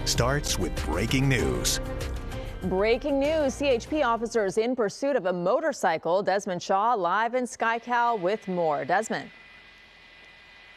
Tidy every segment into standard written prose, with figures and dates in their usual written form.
starts with breaking news. Breaking news, CHP officers in pursuit of a motorcycle. Desmond Shaw live in SkyCal with more. Desmond.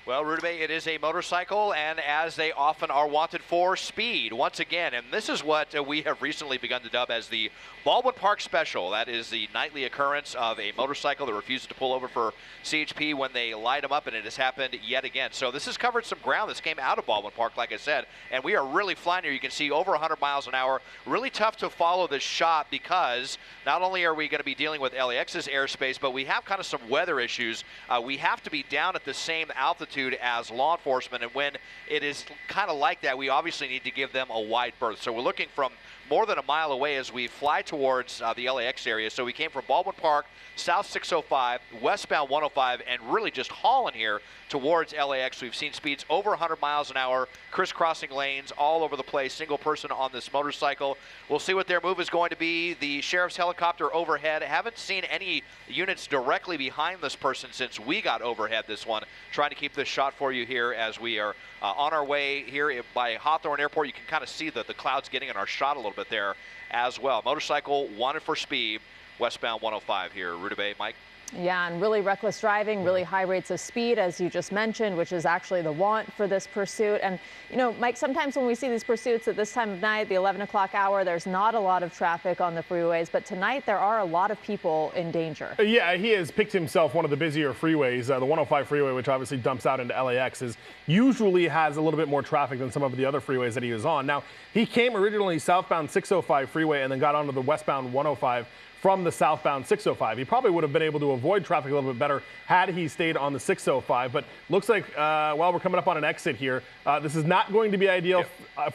Well, Rudabeh, it is a motorcycle, and as they often are, wanted for speed once again. And this is what we have recently begun to dub as the Baldwin Park Special. That is the nightly occurrence of a motorcycle that refuses to pull over for CHP when they light them up, and it has happened yet again. So this has covered some ground. This came out of Baldwin Park, like I said, and we are really flying here. You can see over 100 miles an hour. Really tough to follow this shot because not only are we going to be dealing with LAX's airspace, but we have kind of some weather issues. We have to be down at the same altitude as law enforcement, and when it is kind of like that, we obviously need to give them a wide berth. So we're looking from more than a mile away as we fly towards the LAX area. So we came from Baldwin Park, south 605, westbound 105, and really just hauling here towards LAX. We've seen speeds over 100 miles an hour, crisscrossing lanes all over the place, single person on this motorcycle. We'll see what their move is going to be. The sheriff's helicopter overhead. Haven't seen any units directly behind this person since we got overhead this one. Trying to keep this shot for you here as we are on our way here by Hawthorne Airport. You can kind of see the clouds getting in our shot a little bit there as well. Motorcycle wanted for speed, westbound 105 here. Rudabeh, Mike? Yeah, and really reckless driving, really high rates of speed, as you just mentioned, which is actually the want for this pursuit. And, you know, Mike, sometimes when we see these pursuits at this time of night, the 11 o'clock hour, there's not a lot of traffic on the freeways. But tonight, there are a lot of people in danger. Yeah, he has picked himself one of the busier freeways. The 105 freeway, which obviously dumps out into LAX, usually has a little bit more traffic than some of the other freeways that he was on. Now, he came originally southbound 605 freeway and then got onto the westbound 105 from the southbound 605. He probably would have been able to avoid traffic a little bit better had he stayed on the 605, but looks like while we're coming up on an exit here, this is not going to be ideal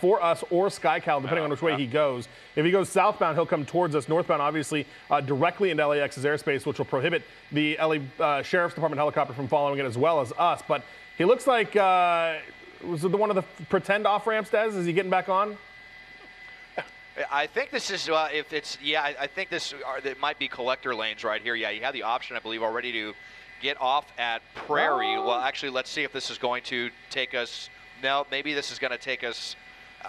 for us or SkyCal, depending on which way he goes. If he goes southbound, he'll come towards us. Northbound, obviously, directly into LAX's airspace, which will prohibit the LA Sheriff's Department helicopter from following it as well as us. But he looks like, was it one of the pretend off-ramps, Des? Is he getting back on? I think this is, if it's, I think this, it might be collector lanes right here. Yeah, you have the option, I believe, already to get off at Prairie. Well, actually, let's see if this is going to take us, no, maybe this is going to take us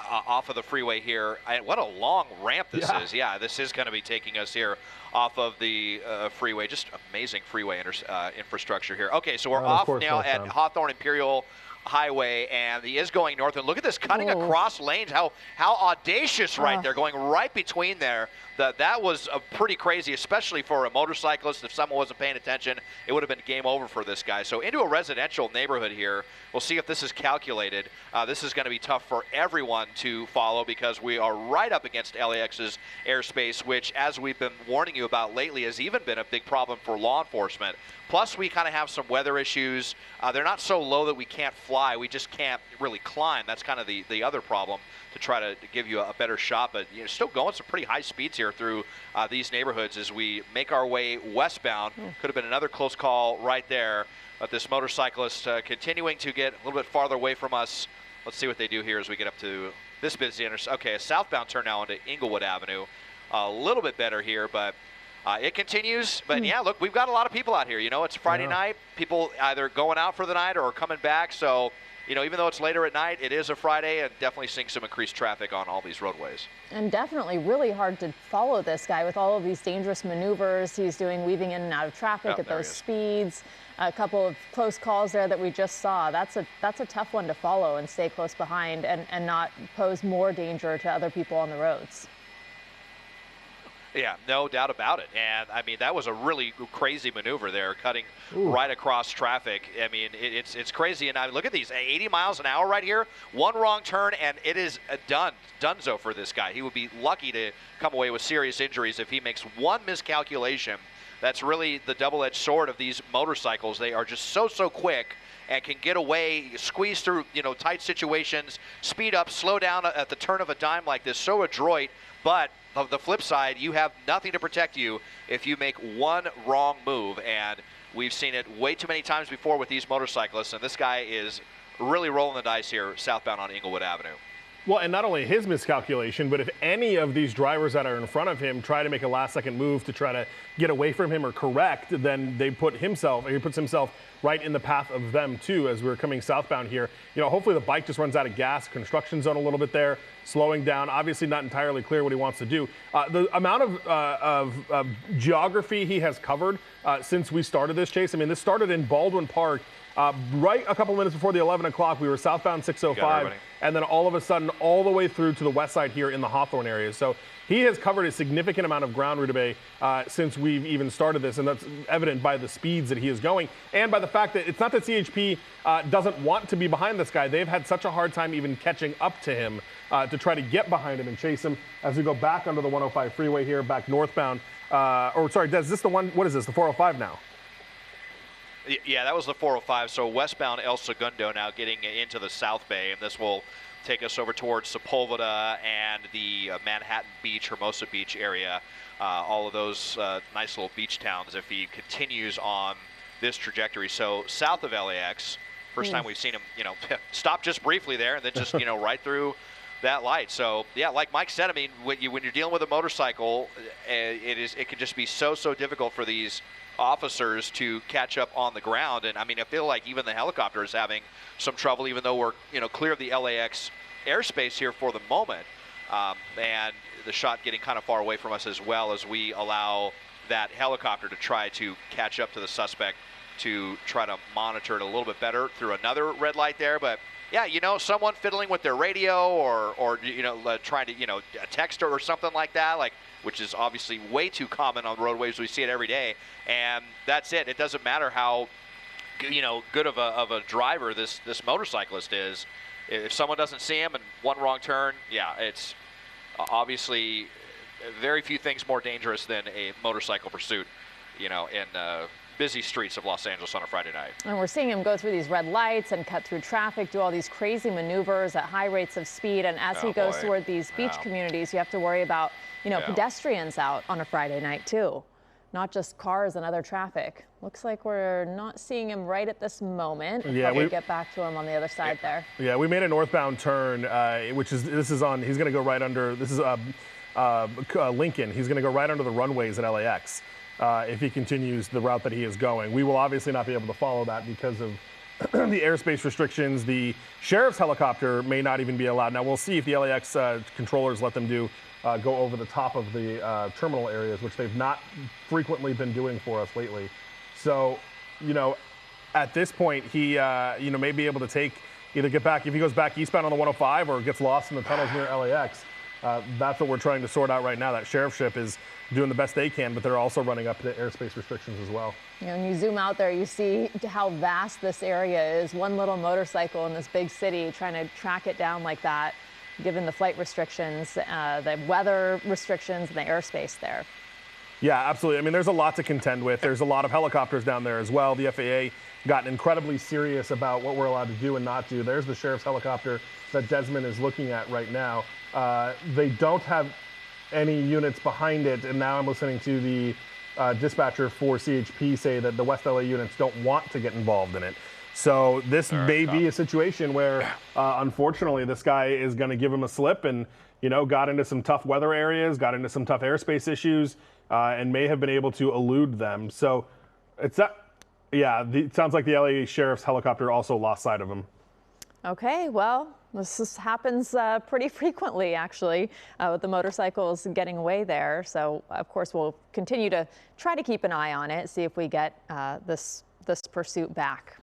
off of the freeway here. What a long ramp this is. Yeah, this is going to be taking us here off of the freeway. Just amazing freeway infrastructure here. Okay, so we're off now at Hawthorne Imperial Highway, and he is going north. And look at this, cutting across lanes. How audacious right there, going right between there. That was pretty crazy, especially for a motorcyclist. If someone wasn't paying attention, it would have been game over for this guy. So into a residential neighborhood here. We'll see if this is calculated. This is going to be tough for everyone to follow because we are right up against LAX's airspace, which, as we've been warning you about lately, has even been a big problem for law enforcement. Plus, we kind of have some weather issues. They're not so low that we can't fly. We just can't really climb. That's kind of the other problem, to try to give you a better shot. But still going some pretty high speeds here through these neighborhoods as we make our way westbound. Could have been another close call right there. But this motorcyclist continuing to get a little bit farther away from us. Let's see what they do here as we get up to this busy intersection. Okay, a southbound turn now into Inglewood Avenue. A little bit better here, but it continues. But yeah, look, we've got a lot of people out here. You know, it's Friday night. People either going out for the night or coming back. So, you know, even though it's later at night, it is a Friday, and definitely seeing some increased traffic on all these roadways. And definitely really hard to follow this guy with all of these dangerous maneuvers he's doing, weaving in and out of traffic at those speeds. A couple of close calls there that we just saw. That's a tough one to follow and stay close behind and not pose more danger to other people on the roads. Yeah, no doubt about it. And, I mean, that was a really crazy maneuver there, cutting right across traffic. I mean, it's crazy. And I mean, look at these, 80 miles an hour right here. One wrong turn, and it is donezo for this guy. He would be lucky to come away with serious injuries if he makes one miscalculation. That's really the double-edged sword of these motorcycles. They are just so quick and can get away, squeeze through, tight situations, speed up, slow down at the turn of a dime like this. So adroit, but of the flip side, you have nothing to protect you if you make one wrong move. And we've seen it way too many times before with these motorcyclists, and this guy is really rolling the dice here southbound on Inglewood Avenue. Well, and not only his miscalculation, but if any of these drivers that are in front of him try to make a last-second move to try to get away from him or correct, then he puts himself right in the path of them too. As we're coming southbound here, hopefully the bike just runs out of gas. Construction zone a little bit there, slowing down. Obviously, not entirely clear what he wants to do. The amount of geography he has covered since we started this chase. I mean, this started in Baldwin Park. Right a couple minutes before the 11 o'clock, we were southbound 605, and then all of a sudden, all the way through to the west side here in the Hawthorne area. So he has covered a significant amount of ground, Rudabeh, since we've even started this, and that's evident by the speeds that he is going, and by the fact that it's not that CHP doesn't want to be behind this guy. They've had such a hard time even catching up to him to try to get behind him and chase him. As we go back onto the 105 freeway here, back northbound, Des, is this the one, what is this, the 405 now? Yeah, that was the 405. So westbound El Segundo now getting into the South Bay, and this will take us over towards Sepulveda and the Manhattan Beach, Hermosa Beach area. All of those nice little beach towns if he continues on this trajectory. So south of LAX, first time we've seen him, stop just briefly there and then just, right through that light. So yeah, like Mike said, I mean, when you're dealing with a motorcycle, it can just be so difficult for these officers to catch up on the ground. And I mean, I feel like even the helicopter is having some trouble, even though we're clear of the LAX airspace here for the moment, and the shot getting kind of far away from us as well, as we allow that helicopter to try to catch up to the suspect to try to monitor it a little bit better through another red light there. But yeah, someone fiddling with their radio or trying to text or something like that, which is obviously way too common on roadways. We see it every day, and that's it. It doesn't matter how good of a driver this motorcyclist is. If someone doesn't see him and one wrong turn, yeah, it's obviously very few things more dangerous than a motorcycle pursuit, in busy streets of Los Angeles on a Friday night. And we're seeing him go through these red lights and cut through traffic, do all these crazy maneuvers at high rates of speed. And as he goes toward these beach communities, you have to worry about, pedestrians out on a Friday night too, not just cars and other traffic. Looks like we're not seeing him right at this moment. Yeah, we get back to him on the other side there. Yeah, we made a northbound turn, he's going to go right under, this is Lincoln. He's going to go right under the runways at LAX. If he continues the route that he is going. We will obviously not be able to follow that because of the airspace restrictions. The sheriff's helicopter may not even be allowed. Now we'll see if the LAX controllers let them go over the top of the terminal areas, which they've not frequently been doing for us lately. So, at this point, he may be able to either get back, if he goes back eastbound on the 105 or gets lost in the tunnels near LAX. That's what we're trying to sort out right now. That sheriff ship is doing the best they can, but they're also running up to airspace restrictions as well. When you zoom out there, you see how vast this area is. One little motorcycle in this big city, trying to track it down like that, given the flight restrictions, the weather restrictions, and the airspace there. Yeah, absolutely. I mean, there's a lot to contend with. There's a lot of helicopters down there as well. The FAA got incredibly serious about what we're allowed to do and not do. There's the sheriff's helicopter that Desmond is looking at right now. They don't have any units behind it, and now I'm listening to the dispatcher for CHP say that the West LA units don't want to get involved in it. So this may be a situation where, unfortunately, this guy is going to give him a slip and, got into some tough weather areas, got into some tough airspace issues, and may have been able to elude them. So it sounds like the LA Sheriff's helicopter also lost sight of him. Okay, well, this happens pretty frequently, actually, with the motorcycles getting away there. So, of course, we'll continue to try to keep an eye on it, see if we get this pursuit back.